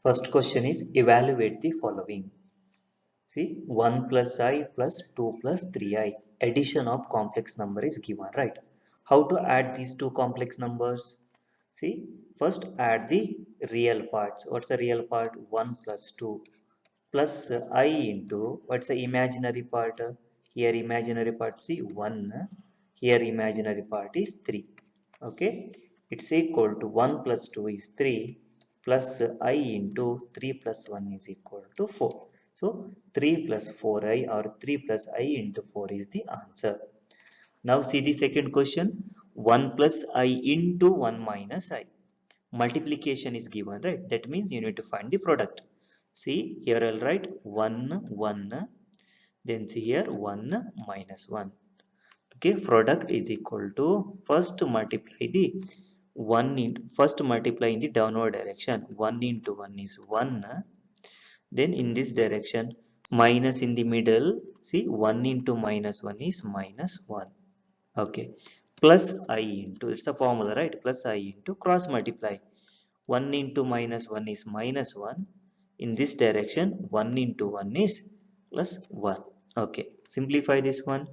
First question is evaluate the following. See 1 plus I plus 2 plus 3I. Addition of complex number is given, right? How to add these two complex numbers? See, first add the real parts. What's the real part? 1 plus 2 plus I into what's the imaginary part? Here imaginary part, see 1. Here imaginary part is 3. Okay, it's equal to 1 plus 2 is 3 plus I into 3 plus 1 is equal to 4. So 3 plus 4I or 3 plus I into 4 is the answer. Now see the second question. 1 plus I into 1 minus I. Multiplication is given, right? That means you need to find the product. See here I'll write 1 1, then see here 1 minus 1. Okay, product is equal to first multiply the 1 in first multiply in the downward direction. 1 into 1 is 1, then in this direction minus in the middle. See 1 into minus 1 is minus 1. Okay, plus I into, it's a formula, right? Plus I into cross multiply. 1 into minus 1 is minus 1. In this direction 1 into 1 is plus 1. Okay, simplify this one.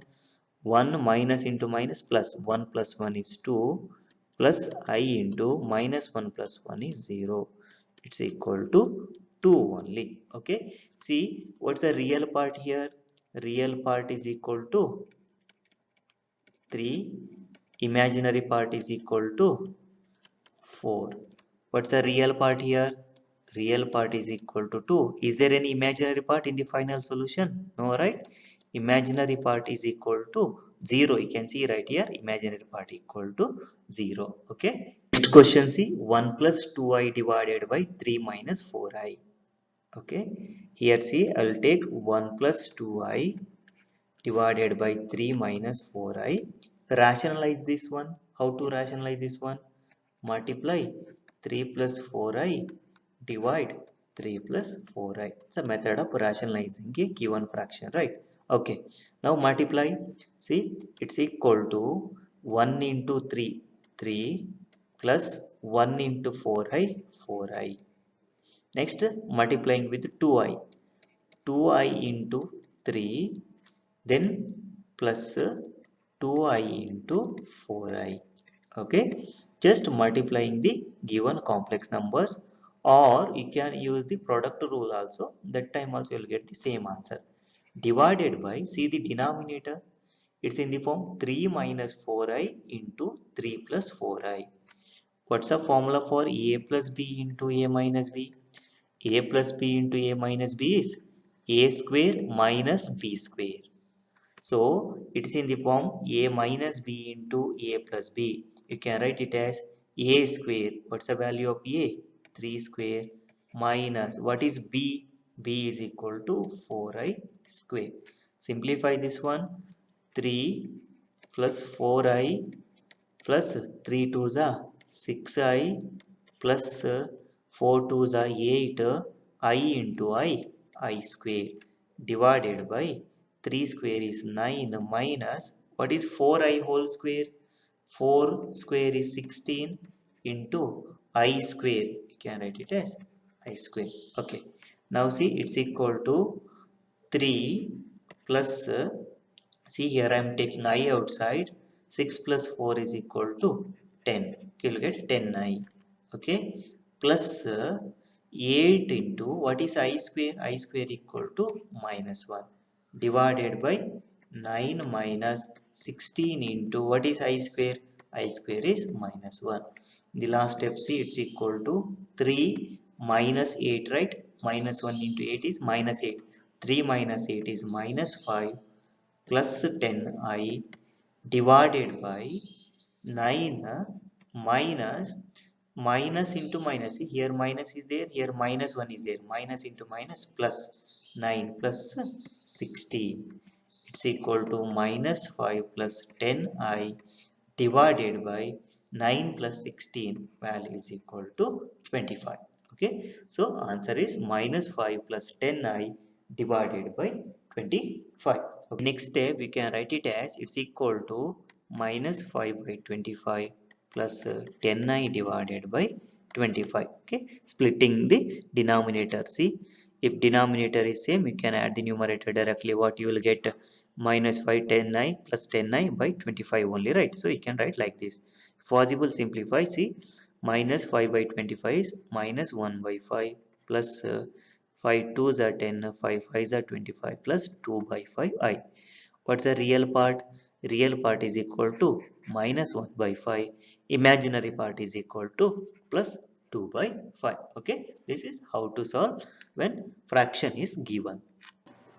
1 minus into minus plus 1 plus 1 is 2 plus I into minus 1 plus 1 is 0. It's equal to 2 only. Okay, see what's the real part here? Real part is equal to 3, imaginary part is equal to 4. What's the real part here? Real part is equal to 2. Is there any imaginary part in the final solution? No, right? Imaginary part is equal to 0. You can see right here, imaginary part equal to 0. Okay. Next question, see 1 plus 2I divided by 3 minus 4I. Okay. Here see, I'll take 1 plus 2I divided by 3 minus 4I. Rationalize this one. How to rationalize this one? Multiply 3 plus 4I, divide 3 plus 4I. It's a method of rationalizing a given fraction, right? Okay, now multiply. See, it's equal to 1 into 3, 3 plus 1 into 4I, 4I. Next, multiplying with 2I. 2I into 3, then plus 2I into 4I. Okay, just multiplying the given complex numbers, or you can use the product rule also. That time also you'll get the same answer. Divided by, see the denominator, it's in the form 3 minus 4I into 3 plus 4I. What's the formula for a plus b into a minus b? A plus b into a minus b is a square minus b square. So it is in the form a minus b into a plus b. You can write it as a square. What's the value of a? 3 square minus what is b? B is equal to 4i square. Simplify this one. 3 plus 4i plus 3 2s are 6i plus 4 2s are 8 I into I square divided by 3 square is 9 minus what is 4i whole square? 4 square is 16 into I square. You can write it as I square. Okay. Now see it's equal to 3 plus see here I am taking I outside. 6 plus 4 is equal to 10. Okay, you'll get 10i. Okay, plus 8 into what is I square? I square equal to minus 1 divided by 9 minus 16 into what is I square? I square is minus 1. In the last step, see it's equal to 3 minus 8, right? Minus 1 into 8 is minus 8. 3 minus 8 is minus 5 plus 10i divided by 9 minus minus into minus. See, here minus is there, here minus 1 is there. Minus into minus plus 9 plus 16. It's equal to minus 5 plus 10i divided by 9 plus 16. Value is equal to 25. Okay, so answer is minus 5 plus 10i divided by 25. Okay. Next step we can write it as it's equal to minus 5 by 25 plus 10i divided by 25. Okay, splitting the denominator. See, if denominator is same, you can add the numerator directly. What you will get, minus 5 10i plus 10i by 25 only, right? So you can write like this. If possible, simplify. See, minus 5 by 25 is minus 1 by 5 plus 5 2s are 10, 5 5s are 25 plus 2 by 5i. What's the real part? Real part is equal to minus 1 by 5. Imaginary part is equal to plus 2 by 5. Okay, this is how to solve when fraction is given.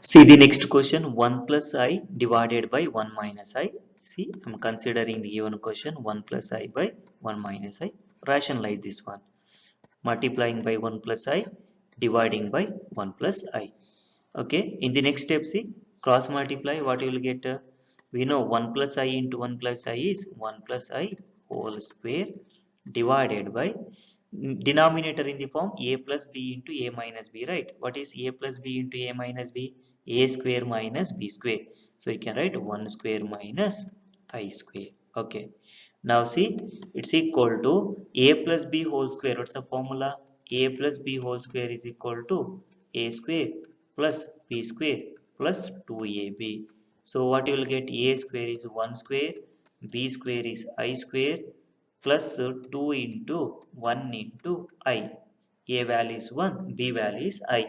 See the next question, 1 plus I divided by 1 minus I. See, I'm considering the given question 1 plus I by 1 minus I. Rationalize this one. Multiplying by 1 plus I, dividing by 1 plus I. Okay, in the next step, see, cross multiply, what you will get? We know 1 plus I into 1 plus I is 1 plus I whole square divided by denominator in the form a plus b into a minus b, right? What is a plus b into a minus b? A square minus b square. So you can write 1 square minus I square. Okay. Now see, it's equal to a plus b whole square. What's the formula? A plus b whole square is equal to a square plus b square plus 2ab. So what you will get? A square is 1 square, b square is I square plus 2 into 1 into I. A value is 1, B value is I,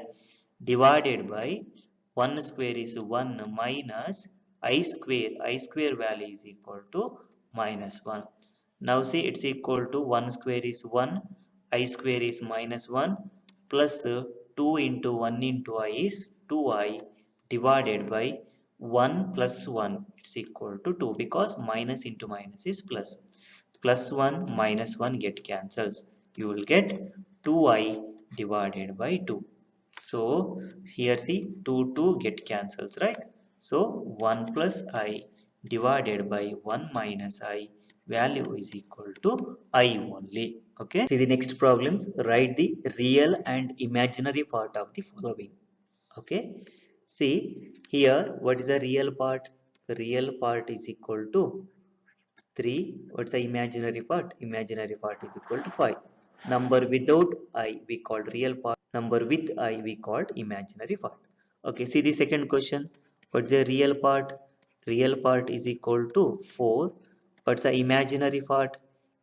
divided by 1 square is 1 minus I square value is equal to minus 1. Now see, it's equal to 1 square is 1, I square is minus 1 plus 2 into 1 into I is 2I divided by 1 plus 1, it's equal to 2 because minus into minus is plus. Plus 1 minus 1 get cancels. You will get 2i divided by 2. So here see 2 get cancels, right? So 1 plus I divided by 1 minus I value is equal to I only. Okay. See the next problems. Write the real and imaginary part of the following. Okay. See here, what is the real part? The real part is equal to 3. What's the imaginary part? Imaginary part is equal to 5. Number without I we called real part. Number with I we called imaginary part. Okay, see the second question. What's the real part? Real part is equal to 4. What's the imaginary part?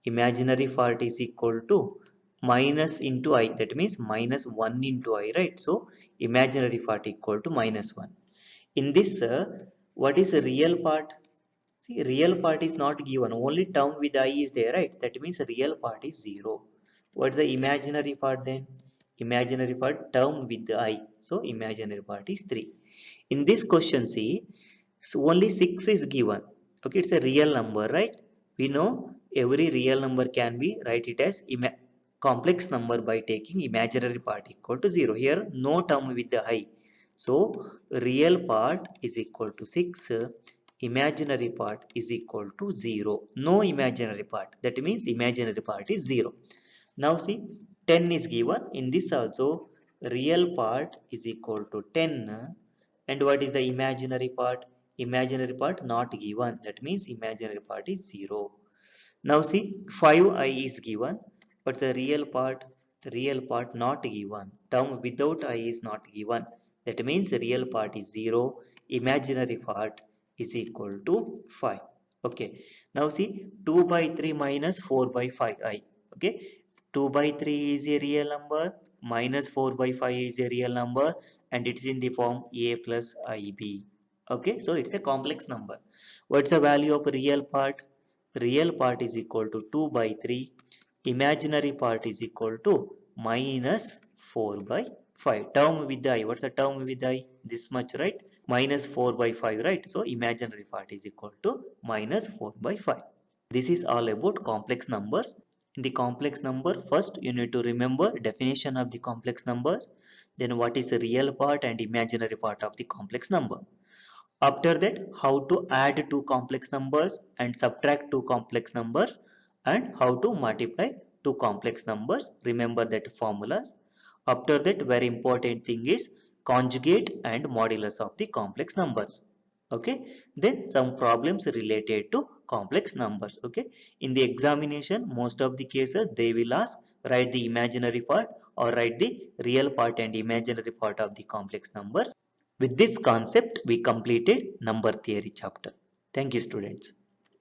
Imaginary part is equal to minus into I. That means minus 1 into I, right? So imaginary part equal to minus 1. In this, what is the real part? See, real part is not given. Only term with I is there, right? That means real part is 0. What's the imaginary part then? Imaginary part term with the I. So imaginary part is 3. In this question, see, so only 6 is given. Okay, it's a real number, right? We know every real number can be write it as complex number by taking imaginary part equal to 0. Here, no term with the I. So real part is equal to 6. Imaginary part is equal to 0. No imaginary part. That means imaginary part is 0. Now see, 10 is given. In this also, real part is equal to 10. And what is the imaginary part? Imaginary part not given. That means imaginary part is 0. Now see, 5i is given. What's the real part? The real part not given. Term without I is not given. That means the real part is 0. Imaginary part is equal to 5. Okay. Now see, 2 by 3 minus 4 by 5i. Okay. 2 by 3 is a real number. Minus 4 by 5 is a real number. And it's in the form a plus ib. Okay. So it's a complex number. What's the value of real part? Real part is equal to 2 by 3. Imaginary part is equal to minus 4 by 5. Term with the I. What's the term with the I? This much, right? Minus 4 by 5, right? So imaginary part is equal to minus 4 by 5. This is all about complex numbers. In the complex number, first you need to remember definition of the complex numbers. Then what is the real part and imaginary part of the complex number. After that, how to add two complex numbers and subtract two complex numbers and how to multiply two complex numbers. Remember that formulas. After that, very important thing is conjugate and modulus of the complex numbers. Okay, then some problems related to complex numbers. Okay, in the examination, most of the cases they will ask write the imaginary part or write the real part and imaginary part of the complex numbers. With this concept, we completed number theory chapter. Thank you, students.